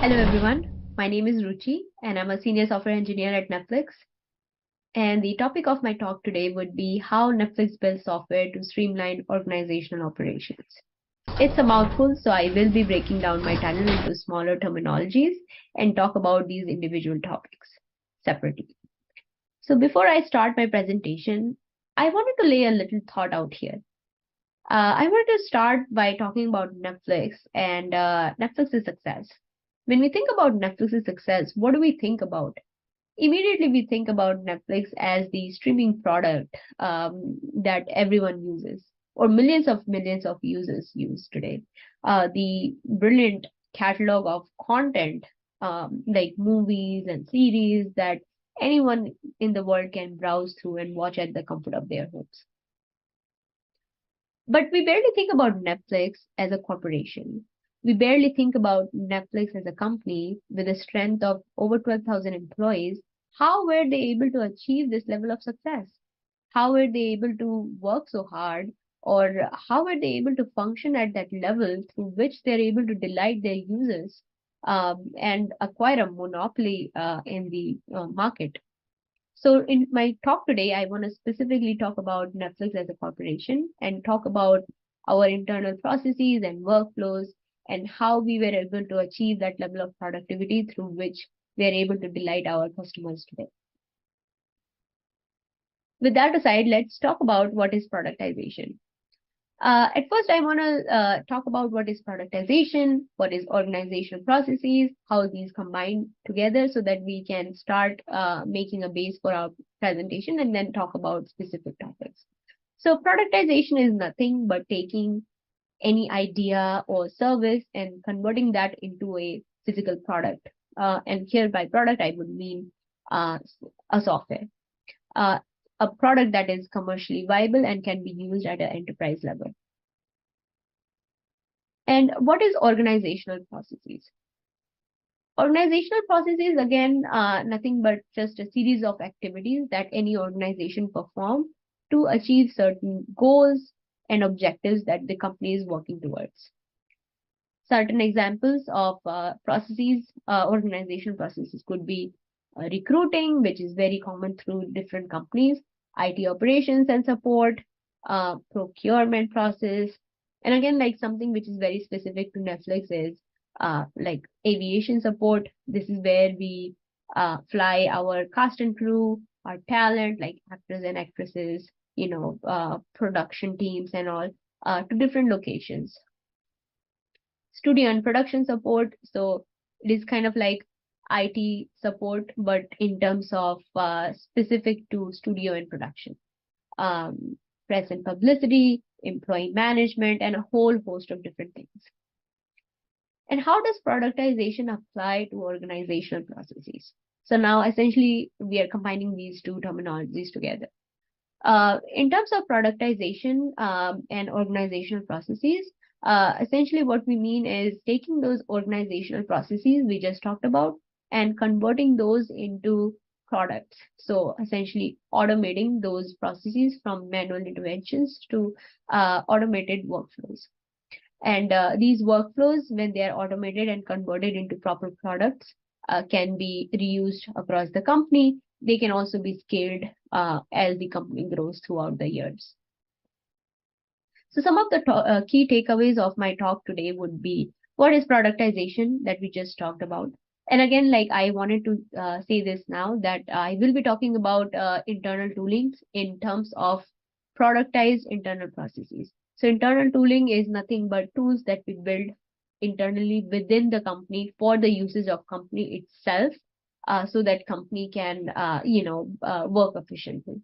Hello everyone, my name is Ruchi and I'm a senior software engineer at Netflix. And the topic of my talk today would be how Netflix builds software to streamline organizational operations. It's a mouthful, so I will be breaking down my title into smaller terminologies and talk about these individual topics separately. So before I start my presentation, I wanted to lay a little thought out here. I wanted to start by talking about Netflix and Netflix's success. When we think about Netflix's success, what do we think about? Immediately, we think about Netflix as the streaming product that everyone uses, or millions of users use today. The brilliant catalog of content, like movies and series, that anyone in the world can browse through and watch at the comfort of their homes. But we barely think about Netflix as a corporation. We barely think about Netflix as a company with a strength of over 12,000 employees. How were they able to achieve this level of success? How were they able to work so hard? Or how were they able to function at that level through which they're able to delight their users and acquire a monopoly in the market? So in my talk today, I want to specifically talk about Netflix as a corporation and talk about our internal processes and workflows and how we were able to achieve that level of productivity through which we are able to delight our customers today. With that aside, let's talk about what is productization. At first, I want to talk about what is productization, what is organizational processes, how these combine together so that we can start making a base for our presentation and then talk about specific topics. So productization is nothing but taking any idea or service and converting that into a physical product. And here by product, I would mean a software. A product that is commercially viable and can be used at an enterprise level. And what is organizational processes? Organizational processes, again, nothing but just a series of activities that any organization perform to achieve certain goals and objectives that the company is working towards. Certain examples of processes, organizational processes could be recruiting, which is very common through different companies, IT operations and support, procurement process. And again, like something which is very specific to Netflix is like aviation support. This is where we fly our cast and crew, our talent, like actors and actresses, production teams and all to different locations. Studio and production support. So it is kind of like IT support, but in terms of specific to studio and production. Press and publicity, employee management, and a whole host of different things. And how does productization apply to organizational processes? So now essentially we are combining these two terminologies together. In terms of productization and organizational processes, essentially what we mean is taking those organizational processes we just talked about and converting those into products. So essentially automating those processes from manual interventions to automated workflows. And these workflows, when they are automated and converted into proper products, can be reused across the company. They can also be scaled as the company grows throughout the years. So some of the key takeaways of my talk today would be, what is productization that we just talked about? And again, like I wanted to say this now that I will be talking about internal toolings in terms of productized internal processes. So internal tooling is nothing but tools that we build internally within the company for the usage of company itself, so that company can, work efficiently.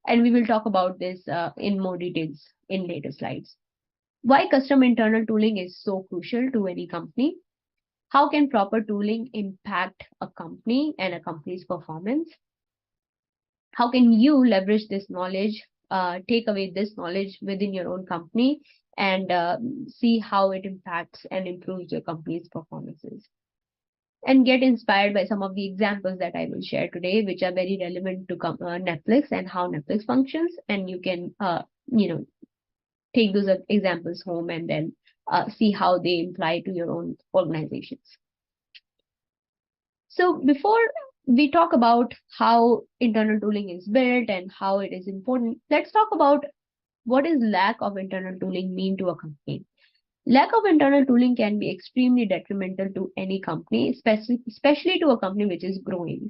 And we will talk about this in more details in later slides. Why custom internal tooling is so crucial to any company? How can proper tooling impact a company and a company's performance? How can you leverage this knowledge, take away this knowledge within your own company and see how it impacts and improves your company's performances? And get inspired by some of the examples that I will share today, which are very relevant to Netflix and how Netflix functions. And you can, take those examples home and then see how they apply to your own organizations. So before we talk about how internal tooling is built and how it is important, let's talk about what is lack of internal tooling mean to a company. Lack of internal tooling can be extremely detrimental to any company, especially to a company which is growing.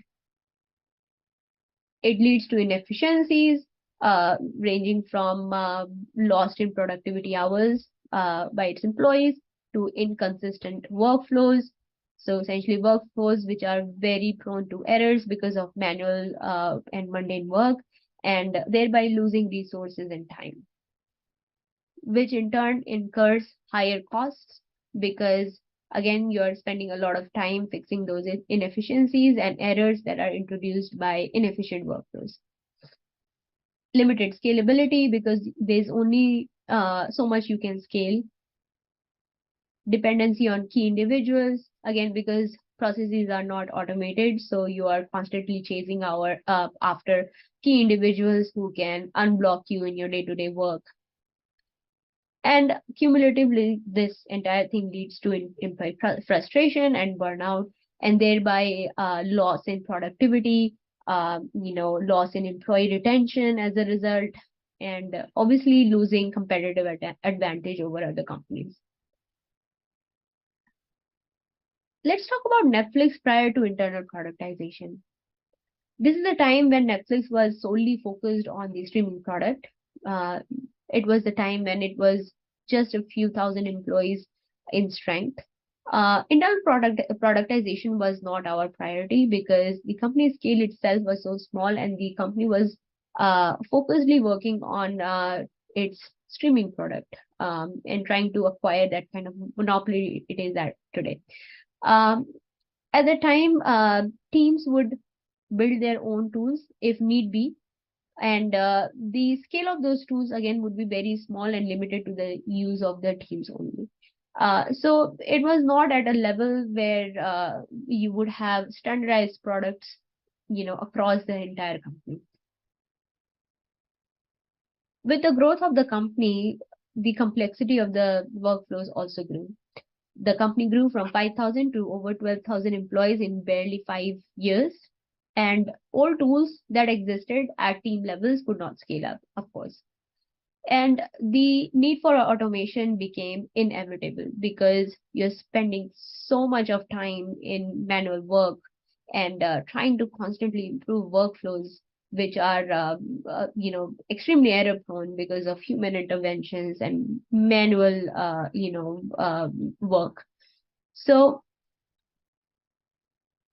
It leads to inefficiencies, ranging from lost in productivity hours by its employees to inconsistent workflows. So essentially workflows which are very prone to errors because of manual and mundane work, and thereby losing resources and time, which in turn incurs higher costs because again you're spending a lot of time fixing those inefficiencies and errors that are introduced by inefficient workflows. Limited scalability because there's only so much you can scale. Dependency on key individuals, again because processes are not automated, so you are constantly chasing after key individuals who can unblock you in your day-to-day work. And cumulatively, this entire thing leads to employee frustration and burnout, and thereby loss in productivity, loss in employee retention as a result, and obviously losing competitive advantage over other companies. Let's talk about Netflix prior to internal productization. This is the time when Netflix was solely focused on the streaming product. Uh, it was the time when it was just a few thousand employees in strength. Internal productization was not our priority because the company scale itself was so small and the company was focusedly working on its streaming product and trying to acquire that kind of monopoly it is at today. Um, at the time, teams would build their own tools if need be, and the scale of those tools again would be very small and limited to the use of the teams only. So it was not at a level where you would have standardized products, across the entire company. With the growth of the company, the complexity of the workflows also grew. The company grew from 5,000 to over 12,000 employees in barely 5 years, and all tools that existed at team levels could not scale up, of course. And the need for automation became inevitable because you're spending so much of time in manual work and trying to constantly improve workflows, which are, extremely error prone because of human interventions and manual, work. So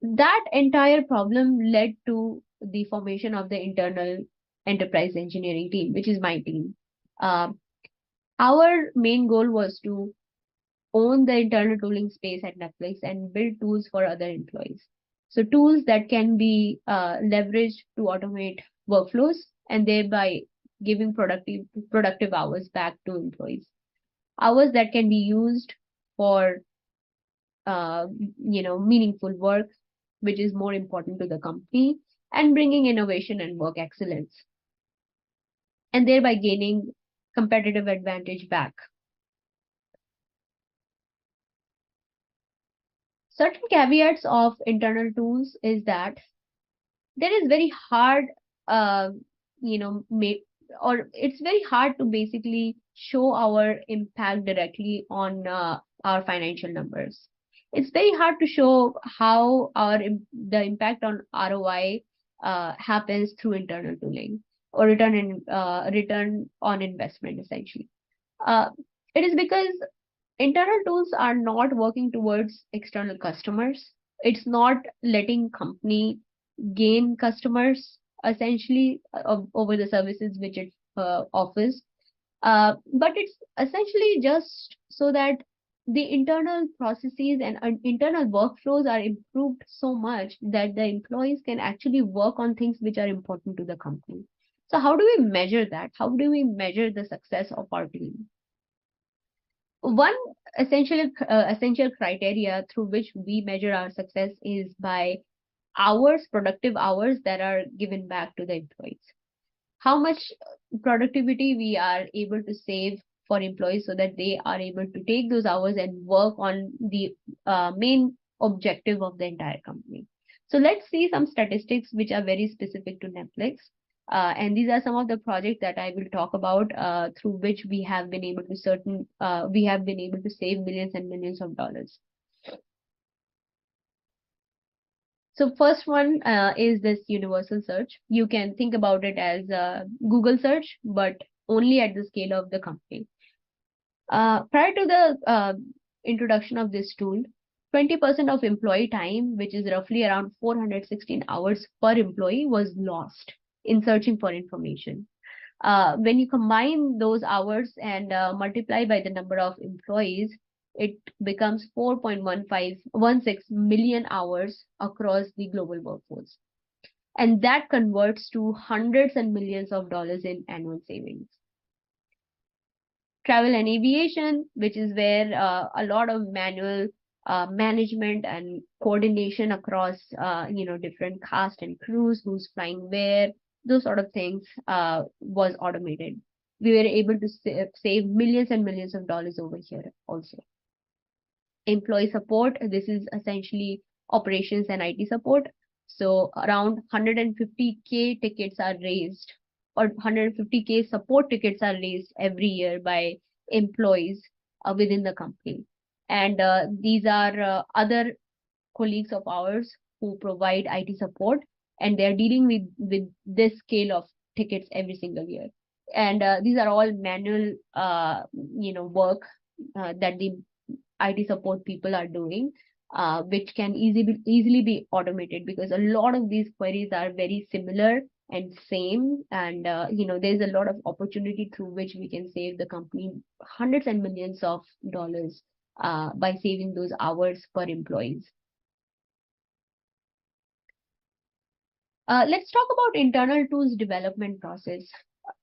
that entire problem led to the formation of the internal enterprise engineering team, which is my team. Um, our main goal was to own the internal tooling space at Netflix and build tools for other employees. So tools that can be leveraged to automate workflows and thereby giving productive hours back to employees. Hours that can be used for meaningful work, which is more important to the company, and bringing innovation and work excellence, and thereby gaining competitive advantage back. Certain caveats of internal tools is that there is very hard, uh, make or it's very hard to basically show our impact directly on our financial numbers. It's very hard to show how the impact on ROI happens through internal tooling or return on investment essentially. Uh, it is because internal tools are not working towards external customers. It's not letting company gain customers essentially over the services which it offers. But it's essentially just so that the internal processes and internal workflows are improved so much that the employees can actually work on things which are important to the company. So how do we measure that? How do we measure the success of our team? One essential criteria through which we measure our success is by productive hours that are given back to the employees. How much productivity we are able to save for employees so that they are able to take those hours and work on the main objective of the entire company. So let's see some statistics which are very specific to Netflix. And these are some of the projects that I will talk about through which we have been able to save millions and millions of dollars. So first one is this universal search. You can think about it as Google search, but only at the scale of the company. Prior to the introduction of this tool, 20% of employee time, which is roughly around 416 hours per employee, was lost in searching for information. When you combine those hours and multiply by the number of employees, it becomes 4.16 million hours across the global workforce. And that converts to hundreds and millions of dollars in annual savings. Travel and aviation, which is where a lot of manual management and coordination across different cast and crews, who's flying where, those sort of things was automated. We were able to save millions and millions of dollars over here also. Employee support, this is essentially operations and IT support. So around 150K tickets are raised, or 150K support tickets are raised every year by employees within the company. And these are other colleagues of ours who provide IT support, and they're dealing with this scale of tickets every single year. And these are all manual, work that the IT support people are doing, which can easily be automated, because a lot of these queries are very similar and same, and there's a lot of opportunity through which we can save the company hundreds and millions of dollars by saving those hours per employees. Let's talk about internal tools development process.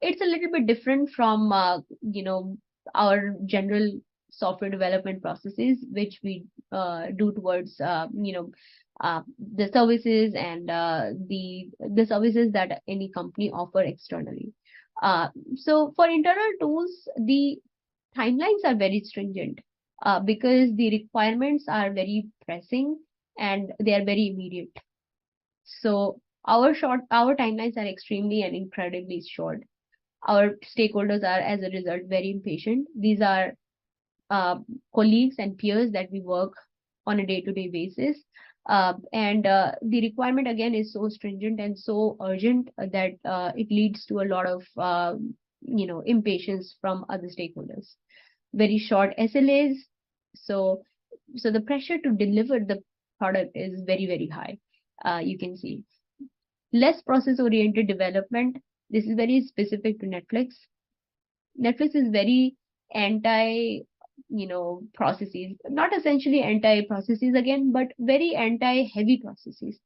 It's a little bit different from our general software development processes, which we do towards the services and the services that any company offer externally. So for internal tools, the timelines are very stringent because the requirements are very pressing and they are very immediate. So our timelines are extremely and incredibly short. Our stakeholders are, as a result, very impatient. These are colleagues and peers that we work on a day-to-day basis. And the requirement, again, is so stringent and so urgent that it leads to a lot of impatience from other stakeholders. Very short SLAs. So the pressure to deliver the product is very, very high. You can see. Less process-oriented development. This is very specific to Netflix. Netflix is very anti, processes, not essentially anti-processes again, but very anti-heavy processes.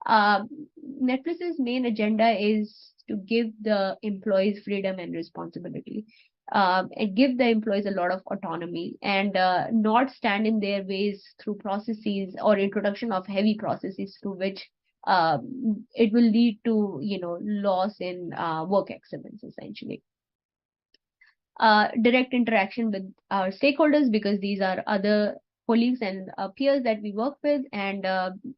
Netflix's main agenda is to give the employees freedom and responsibility, and give the employees a lot of autonomy, and not stand in their ways through processes or introduction of heavy processes through which it will lead to loss in work excellence, essentially. Direct interaction with our stakeholders, because these are other colleagues and peers that we work with, and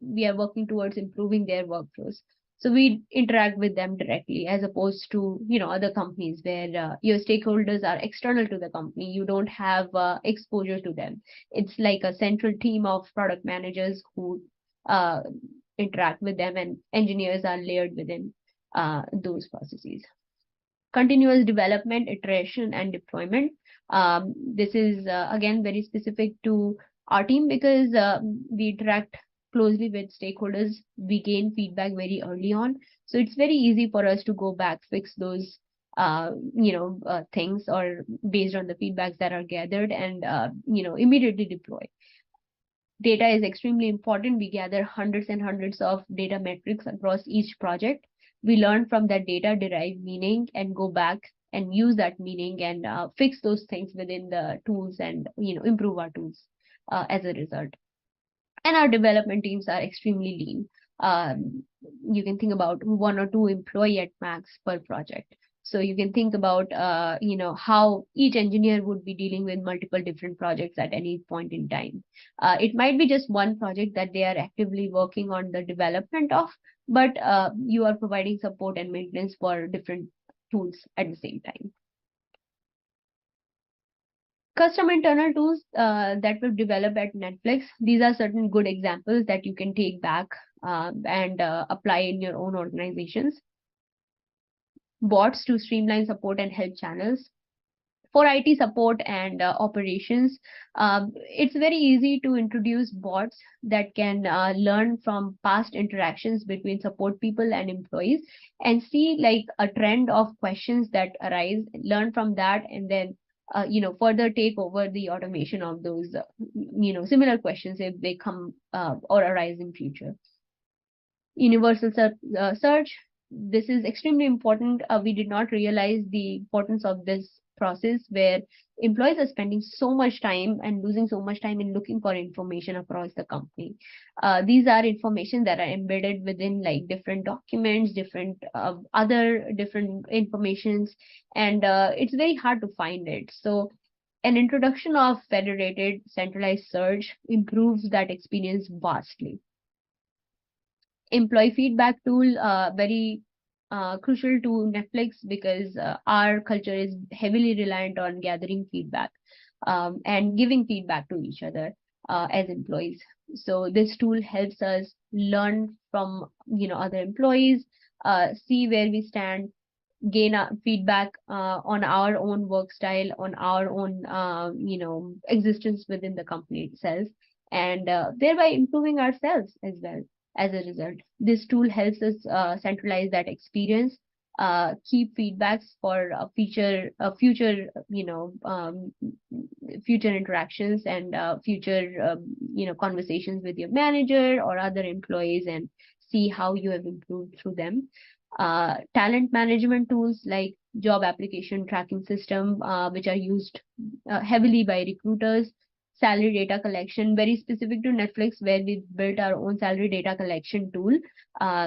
we are working towards improving their workflows. So we interact with them directly, as opposed to other companies where your stakeholders are external to the company. You don't have exposure to them. It's like a central team of product managers who interact with them, and engineers are layered within those processes. Continuous development, iteration, and deployment. This is again very specific to our team, because we interact closely with stakeholders. We gain feedback very early on, so it's very easy for us to go back, fix those things, or based on the feedbacks that are gathered, and immediately deploy. Data is extremely important. We gather hundreds and hundreds of data metrics across each project. We learn from that data, derive meaning, and go back and use that meaning and fix those things within the tools, and improve our tools as a result. And our development teams are extremely lean. You can think about 1 or 2 employee at max per project. So you can think about, how each engineer would be dealing with multiple different projects at any point in time. It might be just one project that they are actively working on the development of, but you are providing support and maintenance for different tools at the same time. Custom internal tools that we've developed at Netflix. These are certain good examples that you can take back and apply in your own organizations. Bots to streamline support and help channels. For IT support and operations, it's very easy to introduce bots that can learn from past interactions between support people and employees and see like a trend of questions that arise, learn from that, and then further take over the automation of those similar questions if they come or arise in future. Universal search. This is extremely important. We did not realize the importance of this process where employees are spending so much time and losing so much time in looking for information across the company. These are information that are embedded within like different documents, different other different informations, and it's very hard to find it. So an introduction of federated centralized search improves that experience vastly. Employee feedback tool, very crucial to Netflix because our culture is heavily reliant on gathering feedback and giving feedback to each other as employees. So this tool helps us learn from other employees, see where we stand, gain feedback on our own work style, on our own existence within the company itself, and thereby improving ourselves as well. As a result, this tool helps us centralize that experience, keep feedbacks for future future interactions and future conversations with your manager or other employees, and see how you have improved through them. Talent management tools like job application tracking system, which are used heavily by recruiters. Salary data collection, very specific to Netflix, where we built our own salary data collection tool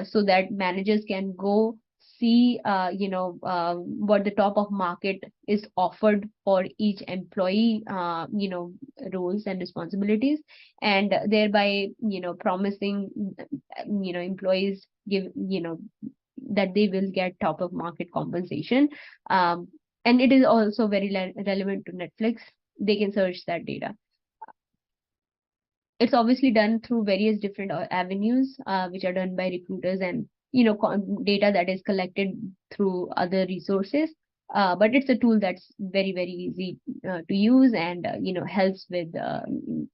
so that managers can go see what the top of market is offered for each employee roles and responsibilities, and thereby promising employees give that they will get top of market compensation. And it is also very relevant to Netflix. They can search that data. It's obviously done through various different avenues, which are done by recruiters and data that is collected through other resources. But it's a tool that's very, very easy to use and helps with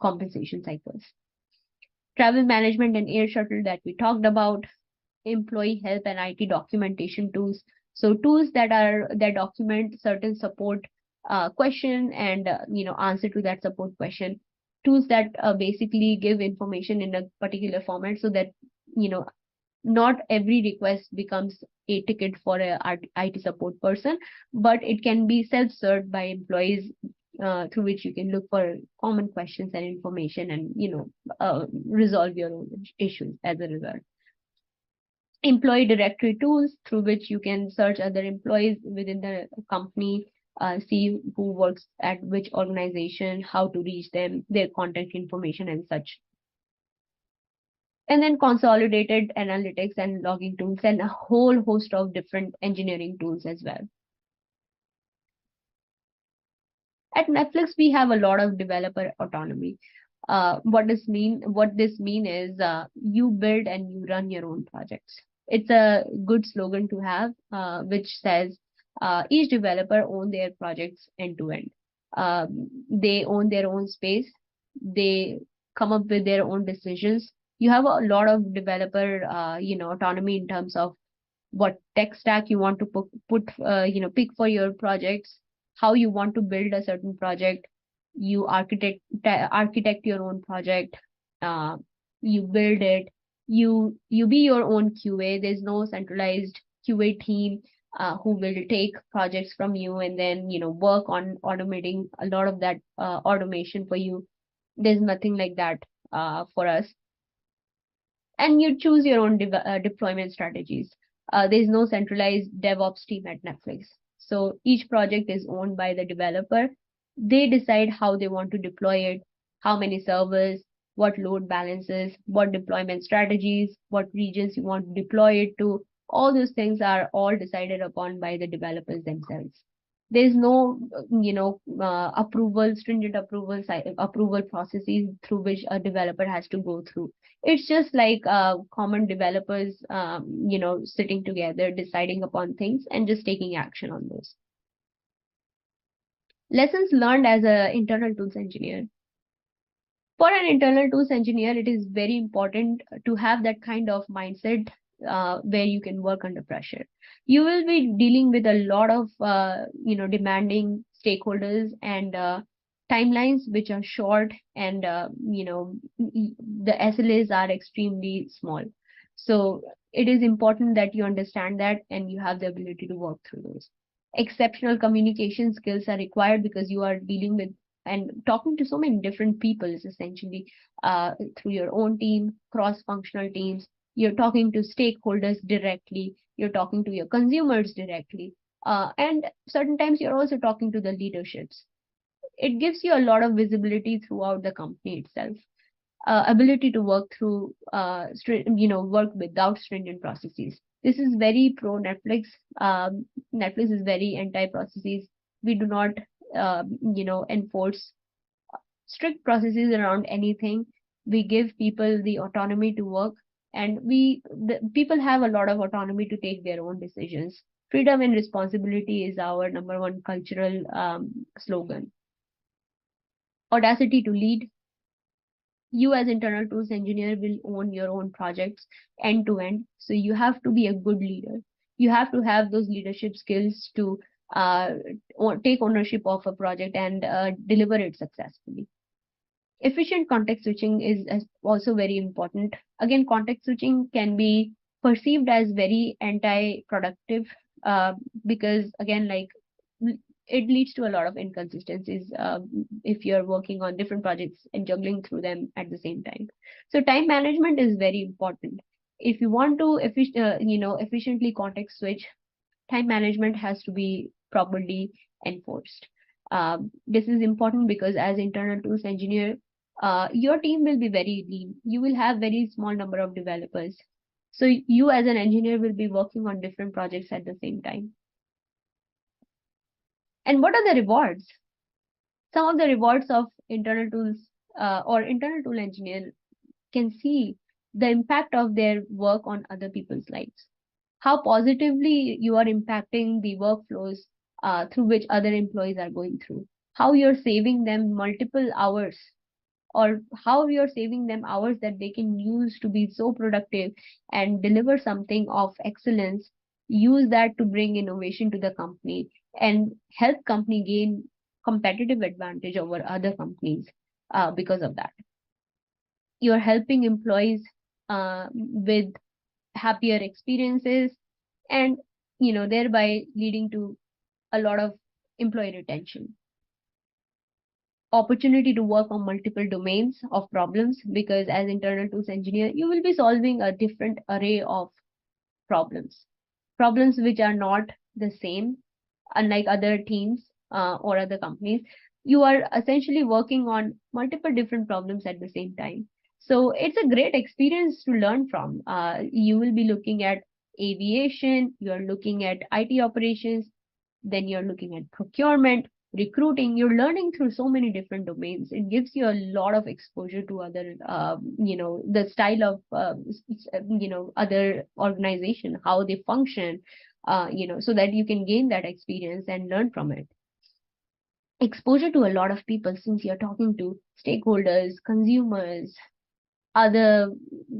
compensation cycles. Travel management and air shuttle that we talked about. Employee help and IT documentation tools. So tools that document certain support question and answer to that support question. Tools that basically give information in a particular format so that not every request becomes a ticket for a IT support person, but it can be self-served by employees through which you can look for common questions and information and resolve your own issues as a result. Employee directory tools through which you can search other employees within the company, see who works at which organization, how to reach them, their contact information and such. And then consolidated analytics and logging tools and a whole host of different engineering tools as well. At Netflix, we have a lot of developer autonomy. What this mean is you build and you run your own projects. It's a good slogan to have, which says each developer own their projects end to end. They own their own space. They come up with their own decisions. You have a lot of developer, autonomy in terms of what tech stack you want to pick for your projects, how you want to build a certain project. You architect your own project. You build it. You be your own QA. There's no centralized QA team who will take projects from you and then work on automating a lot of that automation for you. There's nothing like that for us. And you choose your own deployment strategies. There's no centralized DevOps team at Netflix. So each project is owned by the developer. They decide how they want to deploy it, how many servers, what load balances, what deployment strategies, what regions you want to deploy it to. All those things are all decided upon by the developers themselves. There's no, stringent approval processes through which a developer has to go through. It's just like common developers, sitting together, deciding upon things and just taking action on those. Lessons learned as an internal tools engineer. For an internal tools engineer, it is very important to have that kind of mindset where you can work under pressure. You will be dealing with a lot of demanding stakeholders and timelines which are short, and the SLAs are extremely small. So it is important that you understand that and you have the ability to work through those. Exceptional communication skills are required because you are dealing with and talking to so many different people, essentially, through your own team, cross-functional teams. You're talking to stakeholders directly. You're talking to your consumers directly. And certain times you're also talking to the leaderships. It gives you a lot of visibility throughout the company itself. Ability to work through, work without stringent processes. This is very pro Netflix. Netflix is very anti-processes. We do not, enforce strict processes around anything. We give people the autonomy to work, and people have a lot of autonomy to take their own decisions. Freedom and responsibility is our number one cultural slogan. Audacity to lead. You as internal tools engineer will own your own projects end to end. So you have to be a good leader. You have to have those leadership skills to take ownership of a project and deliver it successfully. Efficient context switching is also very important. Again, context switching can be perceived as very anti-productive because, again, like it leads to a lot of inconsistencies if you're working on different projects and juggling through them at the same time. So time management is very important. If you want to efficiently context switch, time management has to be properly enforced. This is important because as internal tools engineer, your team will be very lean. You will have very small number of developers. So you as an engineer will be working on different projects at the same time. And what are the rewards? Some of the rewards of internal tools or internal tool engineer can see the impact of their work on other people's lives. How positively you are impacting the workflows through which other employees are going through. How you're saving them multiple hours, or how you're saving them hours that they can use to be so productive and deliver something of excellence, use that to bring innovation to the company and help company gain competitive advantage over other companies because of that. You're helping employees with happier experiences and thereby leading to a lot of employee retention. Opportunity to work on multiple domains of problems, because as internal tools engineer, you will be solving a different array of problems which are not the same, unlike other teams or other companies. You are essentially working on multiple different problems at the same time. So it's a great experience to learn from. You will be looking at aviation, you're looking at IT operations, then you're looking at procurement, recruiting. You're learning through so many different domains. It gives you a lot of exposure to other, the style of, other organization, how they function, so that you can gain that experience and learn from it. Exposure to a lot of people, since you're talking to stakeholders, consumers, other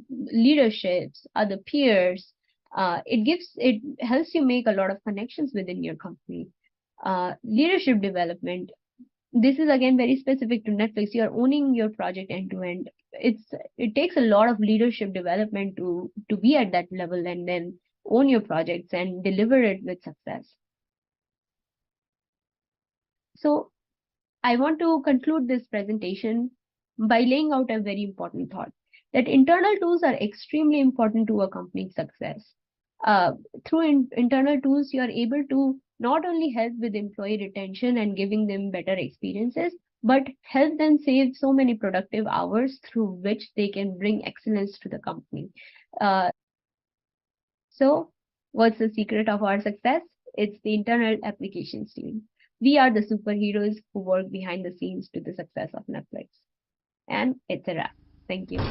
leaderships, other peers. It helps you make a lot of connections within your company. Leadership development. This is again very specific to Netflix. You're owning your project end to end. It takes a lot of leadership development to be at that level and then own your projects and deliver it with success. So I want to conclude this presentation by laying out a very important thought, that internal tools are extremely important to a company's success. Through internal tools, you are able to not only help with employee retention and giving them better experiences, but help them save so many productive hours through which they can bring excellence to the company. So what's the secret of our success? It's the internal applications team. We are the superheroes who work behind the scenes to the success of Netflix. And it's a wrap. Thank you.